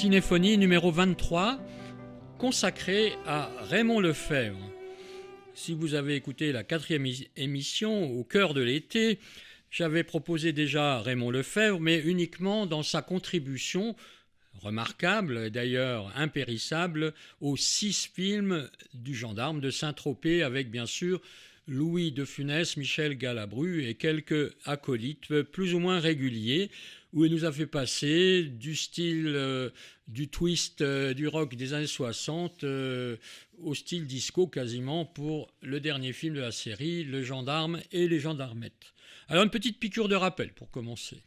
Cinéphonie numéro 23, consacrée à Raymond Lefèvre. Si vous avez écouté la 4e émission, au cœur de l'été, j'avais proposé déjà Raymond Lefèvre, mais uniquement dans sa contribution remarquable, et d'ailleurs impérissable, aux 6 films du Gendarme de Saint-Tropez, avec bien sûr Louis de Funès, Michel Galabru et quelques acolytes plus ou moins réguliers, où il nous a fait passer du style du twist du rock des années 60 au style disco quasiment pour le dernier film de la série, Le Gendarme et les Gendarmettes. Alors une petite piqûre de rappel pour commencer.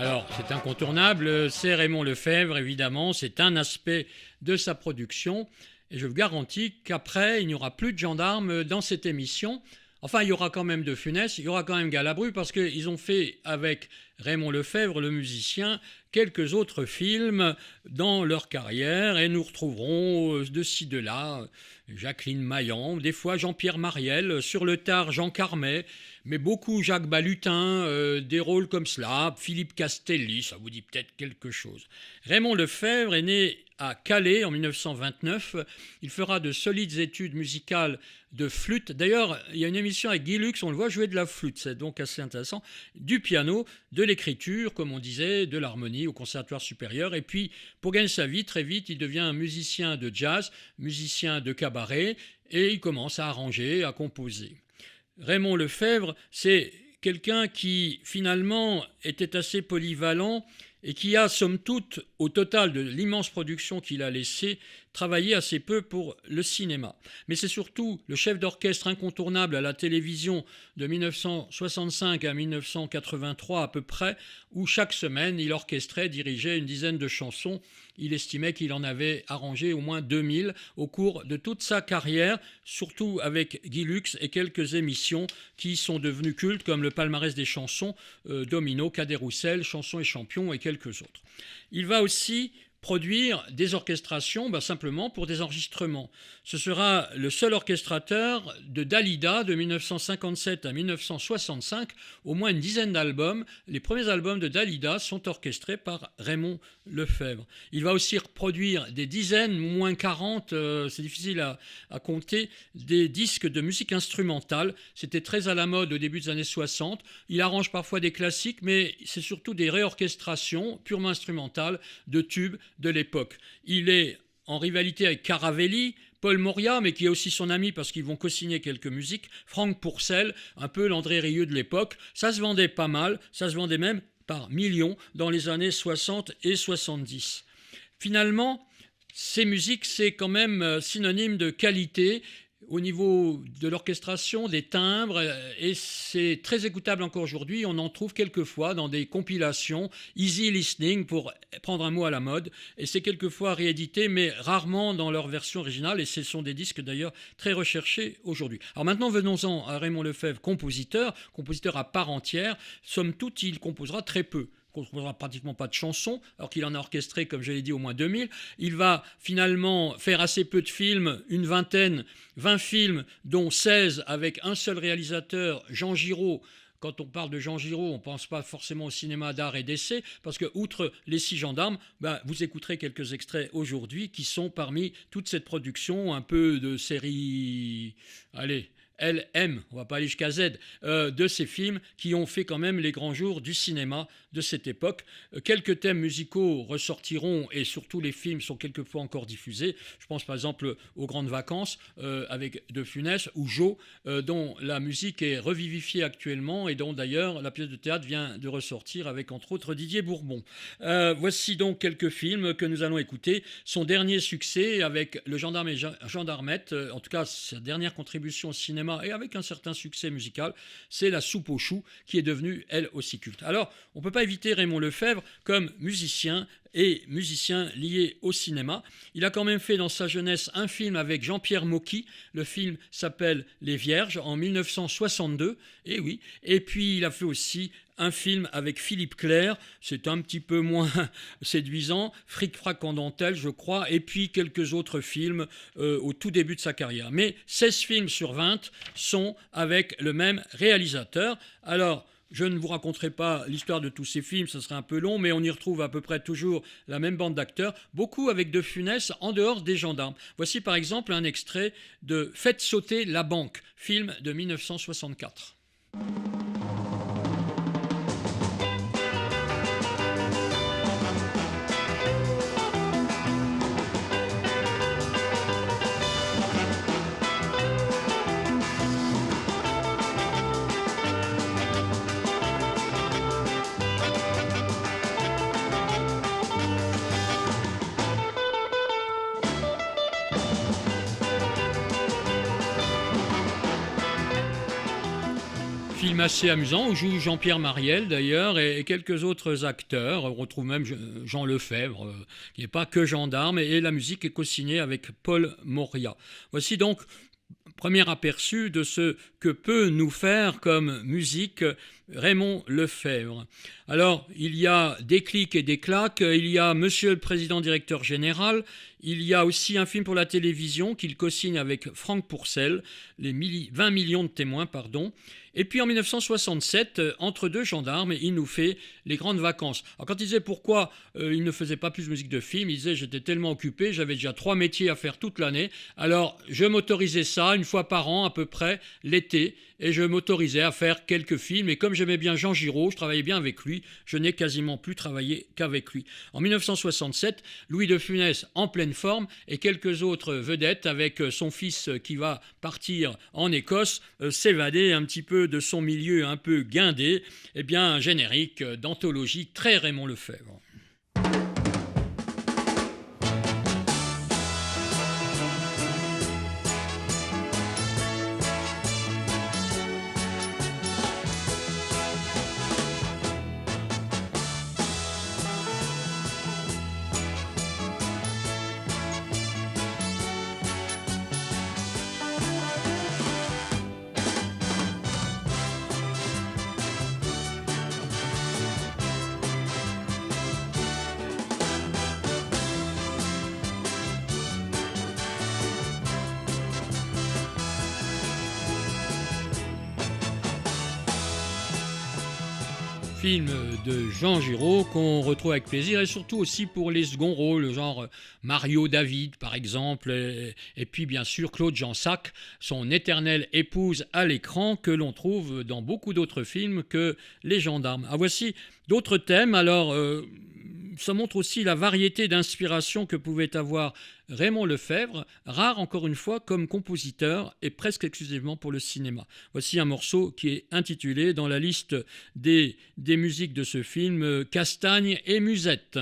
Alors, c'est incontournable, c'est Raymond Lefèvre, évidemment, c'est un aspect de sa production. Et je vous garantis qu'après, il n'y aura plus de gendarmes dans cette émission. Enfin, il y aura quand même de Funès, il y aura quand même Galabru, parce qu'ils ont fait avec Raymond Lefèvre, le musicien, quelques autres films dans leur carrière, et nous retrouverons de ci, de là, Jacqueline Maillan, des fois Jean-Pierre Mariel, sur le tard Jean Carmet, mais beaucoup Jacques Balutin, des rôles comme cela, Philippe Castelli, ça vous dit peut-être quelque chose. Raymond Lefèvre est né à Calais en 1929. Il fera de solides études musicales de flûte. D'ailleurs, il y a une émission avec Guy Lux, on le voit jouer de la flûte, c'est donc assez intéressant. Du piano, de l'écriture, comme on disait, de l'harmonie au Conservatoire supérieur. Et puis, pour gagner sa vie, très vite, il devient un musicien de jazz, musicien de cabaret, et il commence à arranger, à composer. Raymond Lefèvre, c'est quelqu'un qui, finalement, était assez polyvalent et qui a, somme toute, au total de l'immense production qu'il a laissée, travaillé assez peu pour le cinéma. Mais c'est surtout le chef d'orchestre incontournable à la télévision de 1965 à 1983 à peu près, où chaque semaine il orchestrait, dirigeait une dizaine de chansons. Il estimait qu'il en avait arrangé au moins 2000 au cours de toute sa carrière, surtout avec Guy Lux et quelques émissions qui sont devenues cultes comme le palmarès des chansons, Domino, Cadet Roussel, Chansons et Champions et quelques autres. Il va aussi produire des orchestrations simplement pour des enregistrements. Ce sera le seul orchestrateur de Dalida de 1957 à 1965, au moins une dizaine d'albums. Les premiers albums de Dalida sont orchestrés par Raymond Lefèvre. Il va aussi reproduire des dizaines, moins 40, c'est difficile à compter, des disques de musique instrumentale. C'était très à la mode au début des années 60. Il arrange parfois des classiques, mais c'est surtout des réorchestrations purement instrumentales de tubes de l'époque. Il est en rivalité avec Caravelli, Paul Moria, mais qui est aussi son ami parce qu'ils vont co-signer quelques musiques, Franck Pourcel, un peu l'André Rieu de l'époque. Ça se vendait pas mal, ça se vendait même par millions dans les années 60 et 70. Finalement, ces musiques, c'est quand même synonyme de qualité au niveau de l'orchestration, des timbres, et c'est très écoutable encore aujourd'hui. On en trouve quelquefois dans des compilations, easy listening pour prendre un mot à la mode, et c'est quelquefois réédité, mais rarement dans leur version originale, et ce sont des disques d'ailleurs très recherchés aujourd'hui. Alors maintenant, venons-en à Raymond Lefèvre, compositeur à part entière. Somme toute, il composera très peu. Il ne composera pratiquement pas de chansons, alors qu'il en a orchestré, comme je l'ai dit, au moins 2000. Il va finalement faire assez peu de films, une vingtaine, 20 films, dont 16 avec un seul réalisateur, Jean Giraud. Quand on parle de Jean Giraud, on ne pense pas forcément au cinéma d'art et d'essai, parce que, outre Les 6 gendarmes, vous écouterez quelques extraits aujourd'hui qui sont parmi toute cette production, un peu de série... Allez... LM, on ne va pas aller jusqu'à Z, de ces films qui ont fait quand même les grands jours du cinéma de cette époque. Quelques thèmes musicaux ressortiront et surtout les films sont quelquefois encore diffusés. Je pense par exemple aux Grandes Vacances avec De Funès ou Joe, dont la musique est revivifiée actuellement et dont d'ailleurs la pièce de théâtre vient de ressortir avec entre autres Didier Bourbon. Voici donc quelques films que nous allons écouter. Son dernier succès avec Le Gendarme et Gendarmette, en tout cas sa dernière contribution au cinéma cinéma et avec un certain succès musical, c'est La Soupe aux choux qui est devenue elle aussi culte. Alors, on ne peut pas éviter Raymond Lefebvre comme musicien et musicien lié au cinéma. Il a quand même fait dans sa jeunesse un film avec Jean-Pierre Mocky. Le film s'appelle Les Vierges en 1962. Et oui. Et puis il a fait aussi un film avec Philippe Clair, c'est un petit peu moins séduisant, Fric Frac en dentelle, je crois, et puis quelques autres films au tout début de sa carrière. Mais 16 films sur 20 sont avec le même réalisateur. Alors, je ne vous raconterai pas l'histoire de tous ces films, ce serait un peu long, mais on y retrouve à peu près toujours la même bande d'acteurs, beaucoup avec De Funès en dehors des gendarmes. Voici par exemple un extrait de Faites sauter la banque, film de 1964. Film assez amusant où joue Jean-Pierre Mariel d'ailleurs et quelques autres acteurs. On retrouve même Jean Lefebvre, qui n'est pas que gendarme, et la musique est co-signée avec Paul Moria. Voici donc premier aperçu de ce que peut nous faire comme musique Raymond Lefebvre. Alors, il y a des clics et des claques, il y a Monsieur le Président Directeur Général, il y a aussi un film pour la télévision qu'il co-signe avec Franck Pourcel, les 20 millions de témoins, pardon. Et puis en 1967, entre deux gendarmes, il nous fait Les Grandes Vacances. Alors quand il disait pourquoi il ne faisait pas plus de musique de film, il disait j'étais tellement occupé, j'avais déjà 3 métiers à faire toute l'année, alors je m'autorisais ça une fois par an à peu près, l'été, et je m'autorisais à faire quelques films. Et comme j'aimais bien Jean Giraud, je travaillais bien avec lui, je n'ai quasiment plus travaillé qu'avec lui. En 1967, Louis de Funès en pleine forme et quelques autres vedettes avec son fils qui va partir en Écosse, s'évader un petit peu de son milieu un peu guindé. Eh bien, un générique d'anthologie très Raymond Lefebvre. Film de Jean Giraud qu'on retrouve avec plaisir et surtout aussi pour les seconds rôles, genre Mario David par exemple, et puis bien sûr Claude Jansac, son éternelle épouse à l'écran que l'on trouve dans beaucoup d'autres films que Les Gendarmes. Ah, voici d'autres thèmes. Alors ça montre aussi la variété d'inspiration que pouvait avoir Raymond Lefebvre, rare encore une fois comme compositeur et presque exclusivement pour le cinéma. Voici un morceau qui est intitulé dans la liste des musiques de ce film, Castagne et Musette.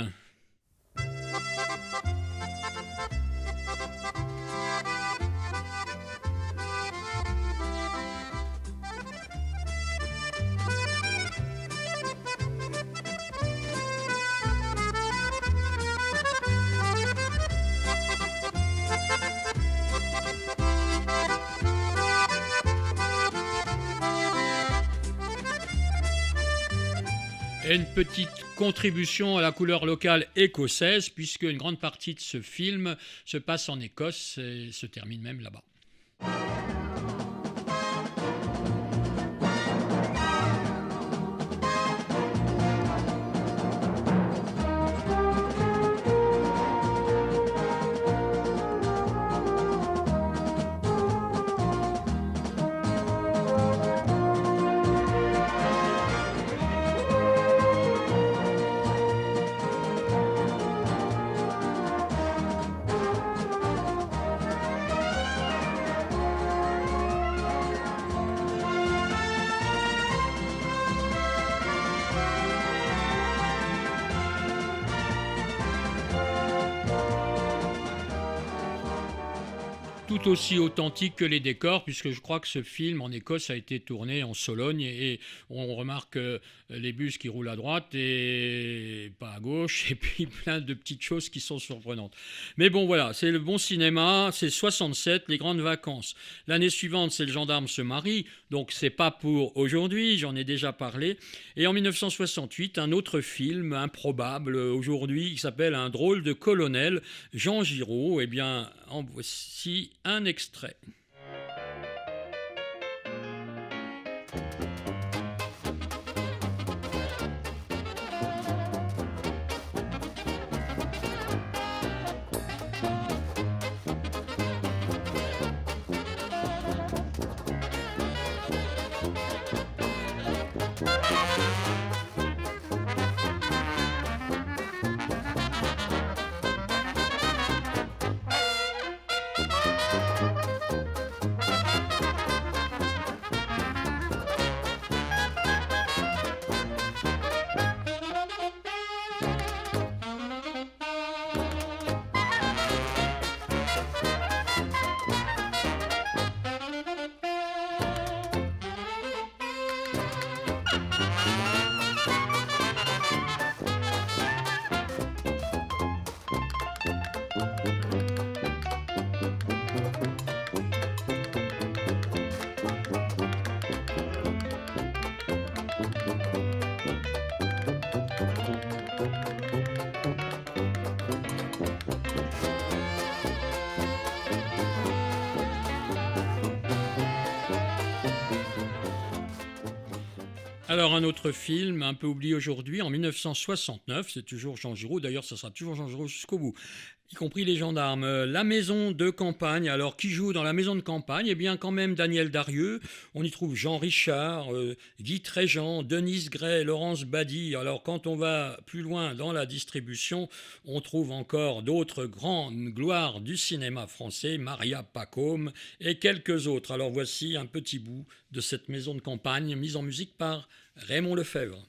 Et une petite contribution à la couleur locale écossaise, puisque une grande partie de ce film se passe en Écosse et se termine même là-bas. tout aussi authentique que les décors, puisque je crois que ce film en Écosse a été tourné en Sologne et on remarque les bus qui roulent à droite et pas à gauche, et puis plein de petites choses qui sont surprenantes. Mais bon, voilà, c'est le bon cinéma, c'est 67, les grandes vacances. L'année suivante, c'est Le gendarme se marie, donc c'est pas pour aujourd'hui, j'en ai déjà parlé. Et en 1968, un autre film improbable aujourd'hui qui s'appelle Un drôle de colonel, Jean Giraud. Eh bien, en voici un extrait. Alors un autre film un peu oublié aujourd'hui, en 1969, c'est toujours Jean Giraud, d'ailleurs ça sera toujours Jean Giraud jusqu'au bout, y compris les gendarmes. La maison de campagne, alors qui joue dans la maison de campagne? Eh bien quand même Daniel Darieux, on y trouve Jean Richard, Guy Tréjean, Denise Gray, Laurence Bady. Alors quand on va plus loin dans la distribution, on trouve encore d'autres grandes gloires du cinéma français, Maria Pacôme et quelques autres. Alors voici un petit bout de cette maison de campagne mise en musique par Raymond Lefebvre.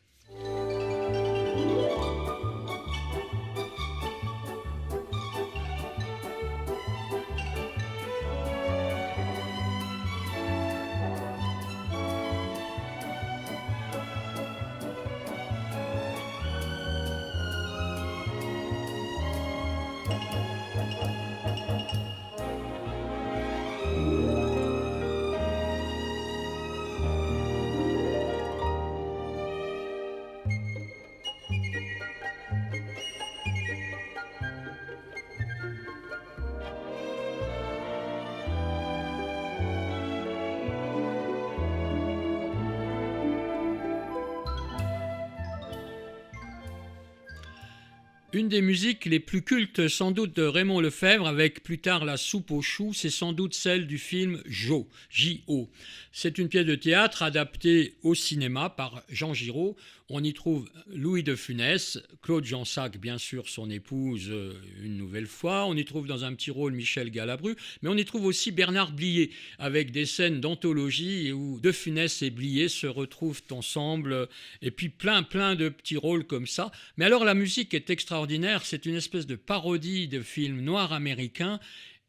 Une des musiques les plus cultes sans doute de Raymond Lefebvre, avec plus tard La soupe aux choux, c'est sans doute celle du film Jo, J-O. C'est une pièce de théâtre adaptée au cinéma par Jean Giraud. On y trouve Louis de Funès, Claude Jansac, bien sûr, son épouse une nouvelle fois. On y trouve dans un petit rôle Michel Galabru, mais on y trouve aussi Bernard Blier, avec des scènes d'anthologie où de Funès et Blier se retrouvent ensemble, et puis plein de petits rôles comme ça. Mais alors la musique est extraordinaire, c'est une espèce de parodie de film noir américain,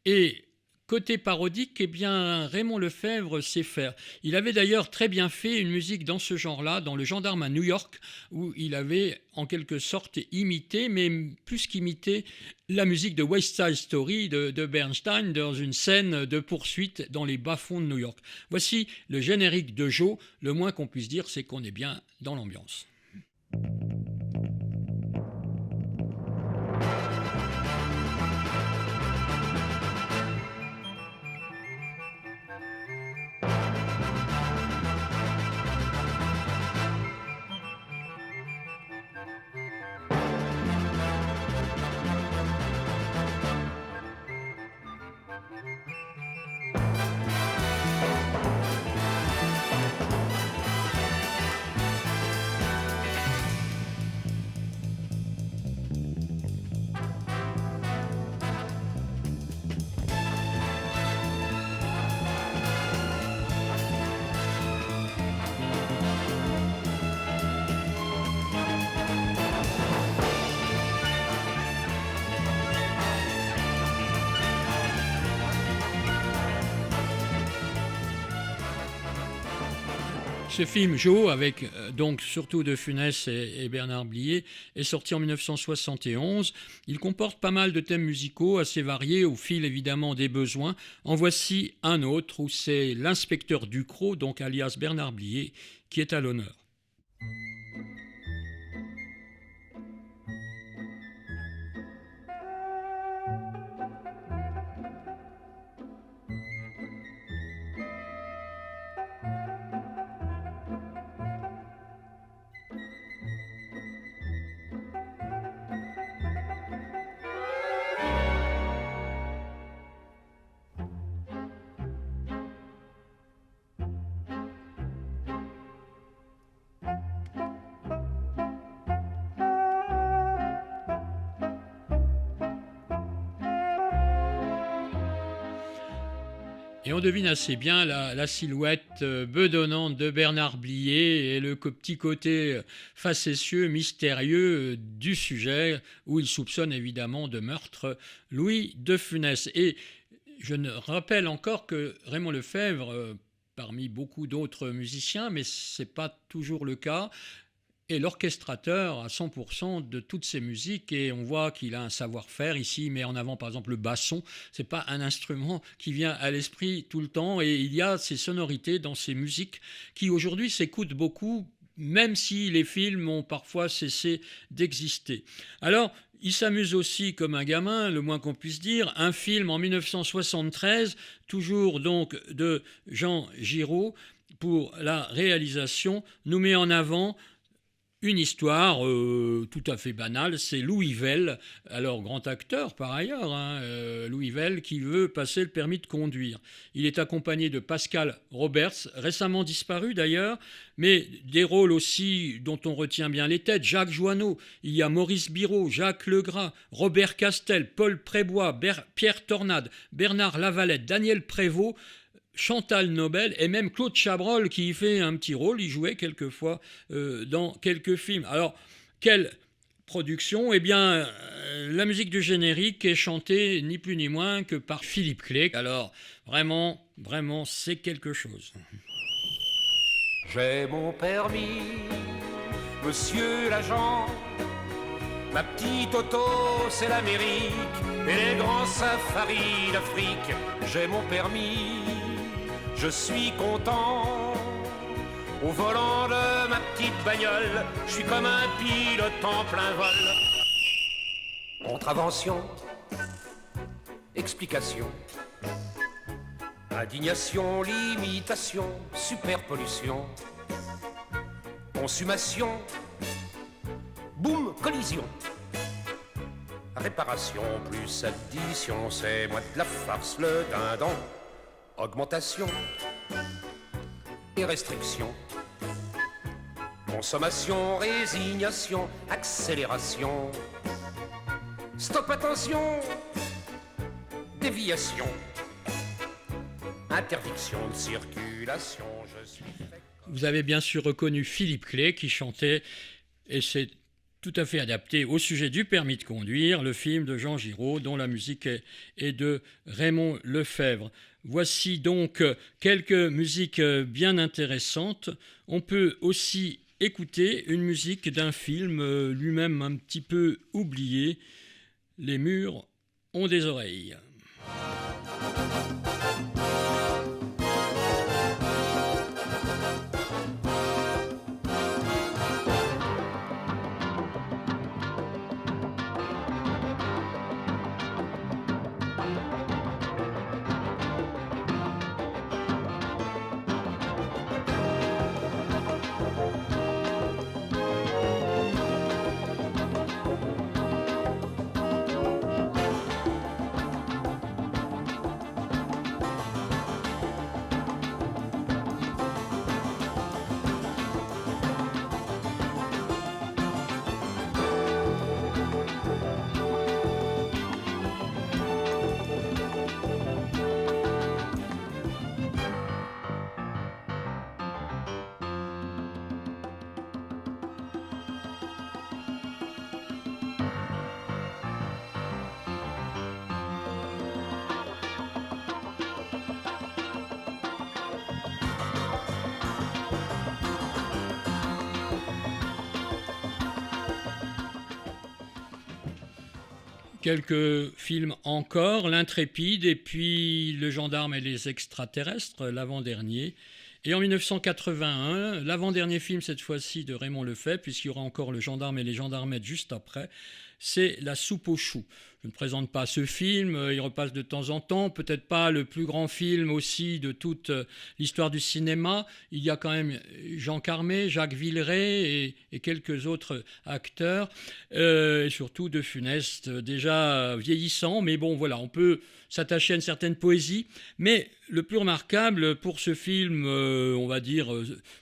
et côté parodique, eh bien, Raymond Lefebvre sait faire. Il avait d'ailleurs très bien fait une musique dans ce genre-là, dans Le gendarme à New York, où il avait en quelque sorte imité, mais plus qu'imité, la musique de West Side Story de Bernstein dans une scène de poursuite dans les bas-fonds de New York. Voici le générique de Joe. Le moins qu'on puisse dire, c'est qu'on est bien dans l'ambiance. Ce film Jo, avec donc surtout De Funès et Bernard Blier, est sorti en 1971. Il comporte pas mal de thèmes musicaux assez variés au fil évidemment des besoins. En voici un autre où c'est l'inspecteur Ducrot, donc alias Bernard Blier, qui est à l'honneur. Et on devine assez bien la silhouette bedonnante de Bernard Blier et le petit côté facétieux, mystérieux du sujet, où il soupçonne évidemment de meurtre Louis de Funès. Et je ne rappelle encore que Raymond Lefèvre, parmi beaucoup d'autres musiciens, mais ce n'est pas toujours le cas, est l'orchestrateur à 100% de toutes ces musiques, et on voit qu'il a un savoir-faire. Ici, il met en avant par exemple le basson. Ce n'est pas un instrument qui vient à l'esprit tout le temps, et il y a ces sonorités dans ces musiques qui aujourd'hui s'écoutent beaucoup, même si les films ont parfois cessé d'exister. Alors, il s'amuse aussi comme un gamin, le moins qu'on puisse dire. Un film en 1973, toujours donc de Jean Giraud, pour la réalisation, nous met en avant une histoire tout à fait banale. C'est Louis Vell, alors grand acteur par ailleurs, Louis Vell, qui veut passer le permis de conduire. Il est accompagné de Pascal Roberts, récemment disparu d'ailleurs, mais des rôles aussi dont on retient bien les têtes. Jacques Joanneau, il y a Maurice Biraud, Jacques Legras, Robert Castel, Paul Prébois, Pierre Tornade, Bernard Lavalette, Daniel Prévost, Chantal Nobel et même Claude Chabrol qui y fait un petit rôle. Il jouait quelquefois dans quelques films. Alors, quelle production? Eh bien, la musique du générique est chantée ni plus ni moins que par Philippe Clay. Alors, vraiment, c'est quelque chose. J'ai mon permis, monsieur l'agent. Ma petite auto, c'est l'Amérique et les grands safaris d'Afrique. J'ai mon permis, je suis content. Au volant de ma petite bagnole, je suis comme un pilote en plein vol. Contravention, explication, indignation, limitation, superpollution, consommation, boum, collision. Réparation plus addition, c'est moi de la farce, le dindon. Augmentation et restriction. Consommation, résignation, accélération. Stop, attention, déviation. Interdiction de circulation, je suis... Vous avez bien sûr reconnu Philippe Clay qui chantait, et c'est tout à fait adapté au sujet du permis de conduire, le film de Jean Giraud, dont la musique est de Raymond Lefèvre. Voici donc quelques musiques bien intéressantes. On peut aussi écouter une musique d'un film lui-même un petit peu oublié, Les murs ont des oreilles. quelques films encore, L'Intrépide et puis Le gendarme et les extraterrestres, l'avant-dernier. Et en 1981, l'avant-dernier film cette fois-ci de Raymond Lefebvre, puisqu'il y aura encore Le gendarme et les gendarmettes juste après, c'est La soupe aux choux. Je ne présente pas ce film, il repasse de temps en temps, peut-être pas le plus grand film aussi de toute l'histoire du cinéma. Il y a quand même Jean Carmé, Jacques Villeray et quelques autres acteurs, et surtout De Funès, déjà vieillissant, mais bon voilà, on peut s'attacher à une certaine poésie. Mais le plus remarquable pour ce film, on va dire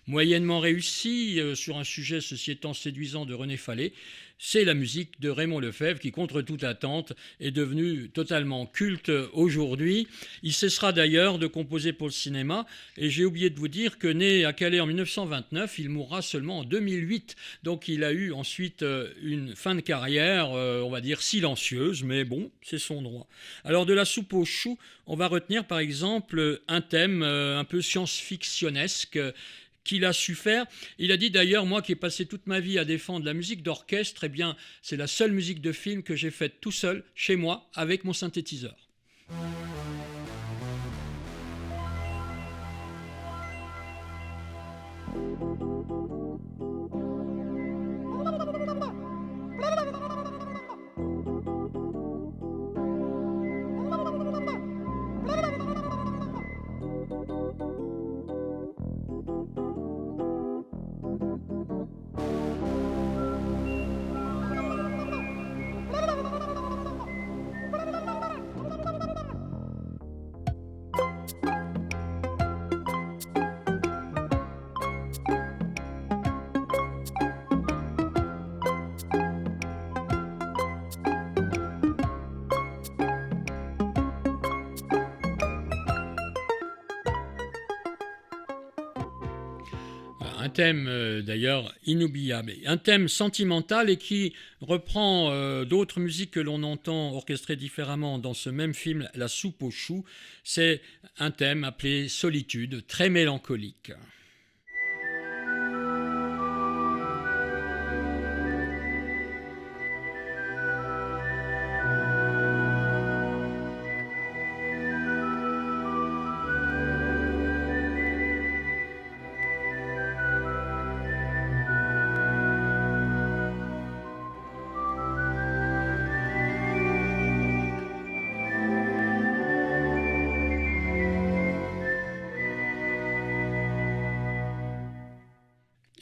moyennement réussi, sur un sujet ceci étant séduisant de René Fallet, c'est la musique de Raymond Lefebvre qui, contre toute attente, est devenue totalement culte aujourd'hui. Il cessera d'ailleurs de composer pour le cinéma et j'ai oublié de vous dire que né à Calais en 1929, il mourra seulement en 2008. Donc il a eu ensuite une fin de carrière, on va dire silencieuse, mais bon, c'est son droit. Alors de La soupe aux choux, on va retenir par exemple un thème un peu science-fictionnesque qu'il a su faire. Il a dit d'ailleurs, moi qui ai passé toute ma vie à défendre la musique d'orchestre, eh bien, c'est la seule musique de film que j'ai faite tout seul, chez moi, avec mon synthétiseur. Un thème d'ailleurs inoubliable, un thème sentimental et qui reprend d'autres musiques que l'on entend orchestrées différemment dans ce même film, La soupe aux choux. C'est un thème appelé Solitude, très mélancolique.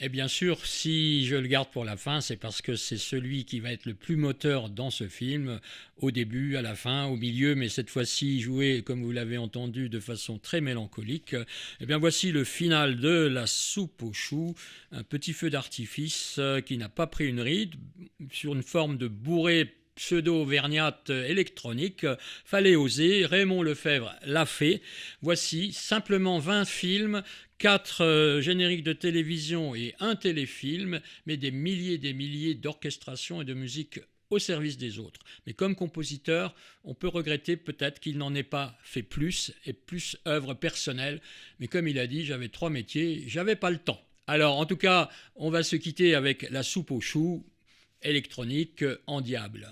Et bien sûr, si je le garde pour la fin, c'est parce que c'est celui qui va être le plus moteur dans ce film, au début, à la fin, au milieu, mais cette fois-ci joué, comme vous l'avez entendu, de façon très mélancolique. Et bien voici le final de La soupe aux choux, un petit feu d'artifice qui n'a pas pris une ride, sur une forme de bourrée pseudo-vergnate électronique. Fallait oser, Raymond Lefebvre l'a fait. Voici simplement 20 films, 4 génériques de télévision et un téléfilm, mais des milliers d'orchestrations et de musique au service des autres. Mais comme compositeur, on peut regretter peut-être qu'il n'en ait pas fait plus et plus œuvre personnelle. Mais comme il a dit, j'avais 3 métiers, j'avais pas le temps. Alors en tout cas, on va se quitter avec La soupe aux choux, électronique en diable.